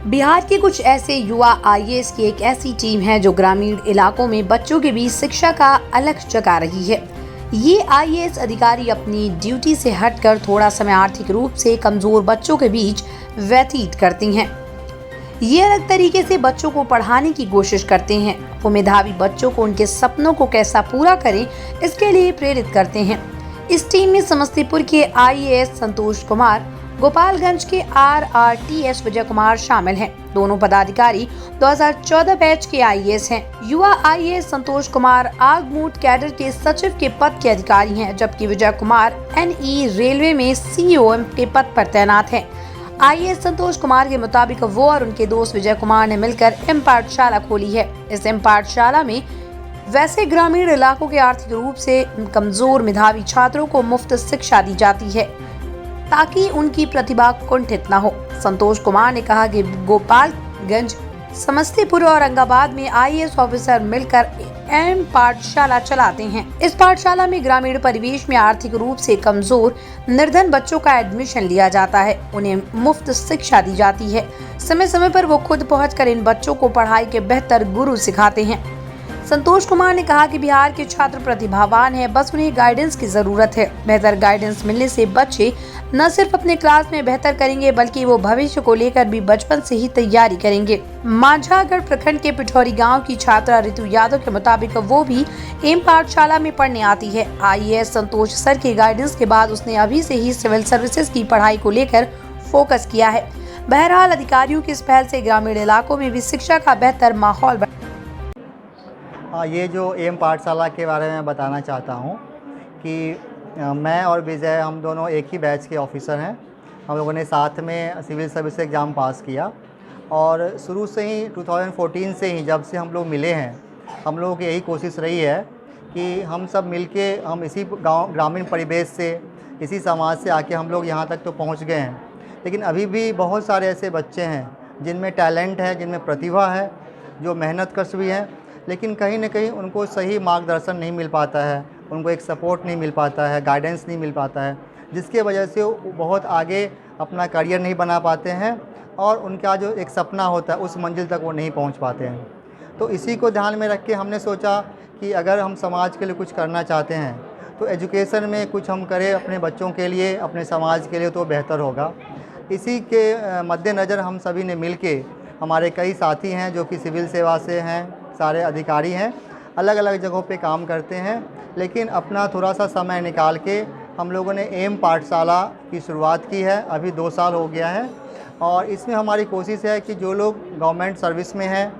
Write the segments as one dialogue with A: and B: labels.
A: बिहार के कुछ ऐसे युवा आईएएस की एक ऐसी टीम है जो ग्रामीण इलाकों में बच्चों के बीच शिक्षा का अलख जगा रही है। ये आईएएस अधिकारी अपनी ड्यूटी से हटकर थोड़ा समय आर्थिक रूप से कमजोर बच्चों के बीच व्यतीत करती हैं। ये अलग तरीके से बच्चों को पढ़ाने की कोशिश करते हैं। वो मेधावी बच्चों को उनके सपनों को कैसा पूरा करें, इसके लिए प्रेरित करते हैं। इस टीम में समस्तीपुर के आईएएस संतोष कुमार, गोपालगंज के आरआरटीएस विजय कुमार शामिल हैं। दोनों पदाधिकारी 2014 बैच के आईएएस हैं। युवा आईएएस संतोष कुमार आगमूट कैडर के सचिव के पद के अधिकारी हैं, जबकि विजय कुमार एनई रेलवे में सीईओ के पद पर तैनात हैं। आईएएस संतोष कुमार के मुताबिक वो और उनके दोस्त विजय कुमार ने मिलकर एम पाठशाला खोली है। इस एम पाठशाला में वैसे ग्रामीण इलाकों के आर्थिक रूप से कमजोर मेधावी छात्रों को मुफ्त शिक्षा दी जाती है ताकि उनकी प्रतिभा कुंठित न हो। संतोष कुमार ने कहा कि गोपालगंज, समस्तीपुर और औरंगाबाद में आईएएस ऑफिसर मिलकर एम पाठशाला चलाते हैं। इस पाठशाला में ग्रामीण परिवेश में आर्थिक रूप से कमजोर निर्धन बच्चों का एडमिशन लिया जाता है। उन्हें मुफ्त शिक्षा दी जाती है। समय समय पर वो खुद पहुंचकर इन बच्चों को पढ़ाई के बेहतर गुरु सिखाते हैं। संतोष कुमार ने कहा कि बिहार के छात्र प्रतिभावान हैं, बस उन्हें गाइडेंस की जरूरत है। बेहतर गाइडेंस मिलने से बच्चे न सिर्फ अपने क्लास में बेहतर करेंगे, बल्कि वो भविष्य को लेकर भी बचपन से ही तैयारी करेंगे। माझागढ़ प्रखंड के पिठौरी गांव की छात्रा ऋतु यादव के मुताबिक वो भी एम पाठशाला में पढ़ने आती है। आईएएस संतोष सर के गाइडेंस के बाद उसने अभी से ही सिविल सर्विसेज की पढ़ाई को लेकर फोकस किया है। बहरहाल अधिकारियों की इस पहल से ग्रामीण इलाकों में भी शिक्षा का बेहतर माहौल
B: ये जो एम पाठशाला के बारे में बताना चाहता हूँ कि मैं और विजय, हम दोनों एक ही बैच के ऑफिसर हैं। हम लोगों ने साथ में सिविल सर्विस एग्ज़ाम पास किया और शुरू से ही 2014 से ही जब से हम लोग मिले हैं, हम लोगों की यही कोशिश रही है कि हम सब मिलके, हम इसी गांव ग्रामीण परिवेश से, इसी समाज से आके हम लोग यहाँ तक तो पहुँच गए हैं। लेकिन अभी भी बहुत सारे ऐसे बच्चे हैं जिनमें टैलेंट है, जिनमें प्रतिभा है, जो मेहनत कश भी हैं, लेकिन कहीं ना कहीं उनको सही मार्गदर्शन नहीं मिल पाता है, उनको एक सपोर्ट नहीं मिल पाता है, गाइडेंस नहीं मिल पाता है, जिसके वजह से वो बहुत आगे अपना करियर नहीं बना पाते हैं और उनका जो एक सपना होता है उस मंजिल तक वो नहीं पहुंच पाते हैं। तो इसी को ध्यान में रख के हमने सोचा कि अगर हम समाज के लिए कुछ करना चाहते हैं तो एजुकेशन में कुछ हम करें अपने बच्चों के लिए, अपने समाज के लिए, तो बेहतर होगा। इसी के मद्देनज़र हम सभी ने मिल के, हमारे कई साथी हैं जो कि सिविल सेवा से हैं, सारे अधिकारी हैं, अलग अलग जगहों पे काम करते हैं, लेकिन अपना थोड़ा सा समय निकाल के हम लोगों ने एम पाठशाला की शुरुआत की है। अभी 2 साल हो गया है और इसमें हमारी कोशिश है कि जो लोग गवर्नमेंट सर्विस में हैं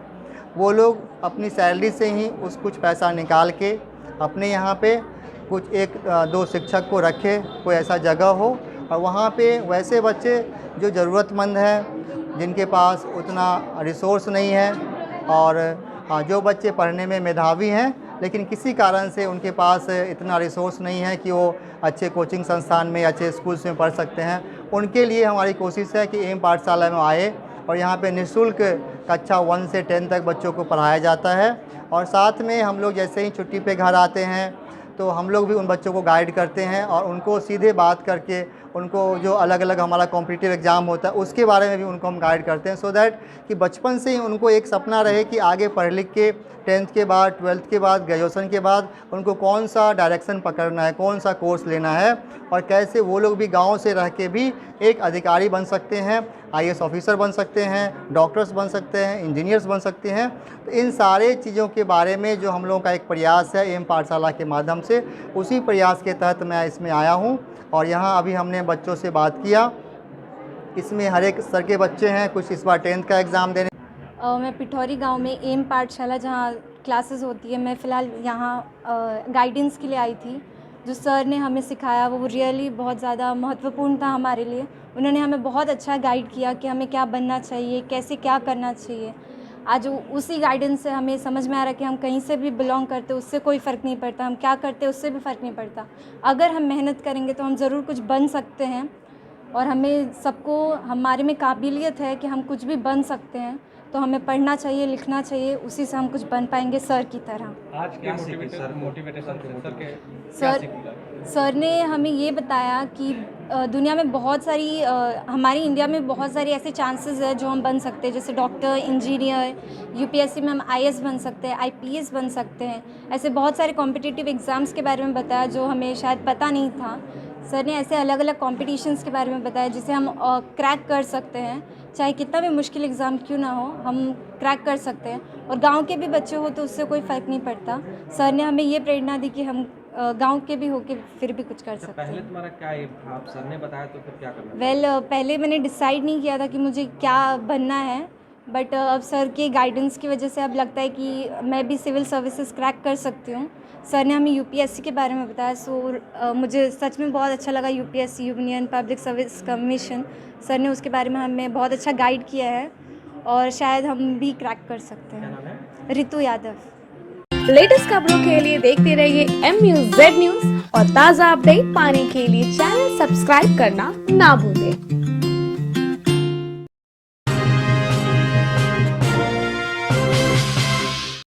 B: वो लोग अपनी सैलरी से ही कुछ पैसा निकाल के अपने यहाँ पे कुछ 1-2 शिक्षक को रखे, कोई ऐसा जगह हो और वहाँ पे वैसे बच्चे जो ज़रूरतमंद हैं, जिनके पास उतना रिसोर्स नहीं है, और जो बच्चे पढ़ने में मेधावी हैं लेकिन किसी कारण से उनके पास इतना रिसोर्स नहीं है कि वो अच्छे कोचिंग संस्थान में, अच्छे स्कूल्स में पढ़ सकते हैं, उनके लिए हमारी कोशिश है कि एम पाठशाला में आए और यहाँ पे निःशुल्क कक्षा 1 से 10 तक बच्चों को पढ़ाया जाता है। और साथ में हम लोग जैसे ही छुट्टी पे घर आते हैं तो हम लोग भी उन बच्चों को गाइड करते हैं और उनको सीधे बात करके, उनको जो अलग अलग हमारा कॉम्पिटिटिव एग्ज़ाम होता है उसके बारे में भी उनको हम गाइड करते हैं, सो दैट कि बचपन से ही उनको एक सपना रहे कि आगे पढ़ लिख के 10th के बाद, 12th के बाद, ग्रेजुएशन के बाद उनको कौन सा डायरेक्शन पकड़ना है, कौन सा कोर्स लेना है और कैसे वो लोग भी गांव से रह के भी एक अधिकारी बन सकते हैं, आईएएस ऑफिसर बन सकते हैं, डॉक्टर्स बन सकते हैं, इंजीनियर्स बन सकते हैं। तो इन सारे चीज़ों के बारे में जो हम लोगों का एक प्रयास है एम पाठशाला के माध्यम से, उसी प्रयास के तहत मैं इसमें आया हूँ। और यहाँ अभी हमने बच्चों से बात किया, इसमें हर एक स्तर के बच्चे हैं, कुछ इस बार 10th का एग्ज़ाम देने।
C: मैं पिठौरी गांव में एम पाठशाला जहां क्लासेस होती है, मैं फ़िलहाल यहां गाइडेंस के लिए आई थी। जो सर ने हमें सिखाया वो रियली बहुत ज़्यादा महत्वपूर्ण था हमारे लिए। उन्होंने हमें बहुत अच्छा गाइड किया कि हमें क्या बनना चाहिए, कैसे क्या करना चाहिए। आज उसी गाइडेंस से हमें समझ में आ रहा है कि हम कहीं से भी बिलोंग करते उससे कोई फ़र्क नहीं पड़ता, हम क्या करते उससे भी फ़र्क नहीं पड़ता। अगर हम मेहनत करेंगे तो हम ज़रूर कुछ बन सकते हैं और हमें सबको, हमारे में काबिलियत है कि हम कुछ भी बन सकते हैं। तो हमें पढ़ना चाहिए, लिखना चाहिए, उसी से हम कुछ बन पाएंगे सर की तरह।
D: आज के मोटिवेशन
C: सर ने हमें ये बताया कि दुनिया में बहुत सारी हमारी इंडिया में बहुत सारी ऐसे चांसेस है जो हम बन सकते हैं, जैसे डॉक्टर, इंजीनियर, यूपीएससी में हम आईएएस बन सकते हैं, आईपीएस बन सकते हैं। ऐसे बहुत सारे कॉम्पिटिटिव एग्ज़ाम्स के बारे में बताया जो हमें शायद पता नहीं था। सर ने ऐसे अलग अलग कॉम्पिटिशन्स के बारे में बताया जिसे हम क्रैक कर सकते हैं, चाहे कितना भी मुश्किल एग्ज़ाम क्यों ना हो, हम क्रैक कर सकते हैं। और गांव के भी बच्चे हो तो उससे कोई फ़र्क नहीं पड़ता। सर ने हमें ये प्रेरणा दी कि हम गांव के भी होके फिर भी कुछ कर सकते हैं।
D: पहले तुम्हारा क्या एम था? आप सर ने बताया तो फिर क्या करना?
C: पहले मैंने डिसाइड नहीं किया था कि मुझे क्या बनना है, बट अब सर के गाइडेंस की वजह से अब लगता है कि मैं भी सिविल सर्विसेज क्रैक कर सकती हूँ। सर ने हमें यूपीएससी के बारे में बताया, सो मुझे सच में बहुत अच्छा लगा। UPSC, union public service commission, sir ने उसके बारे में हमें बहुत अच्छा गाइड किया है और शायद हम भी क्रैक कर सकते
D: क्या नाम
C: हैं।
D: है?
C: रितु यादव।
E: लेटेस्ट खबरों के लिए देखते रहिए MUZ न्यूज और ताज़ा अपडेट पाने के लिए चैनल सब्सक्राइब करना ना भूलें।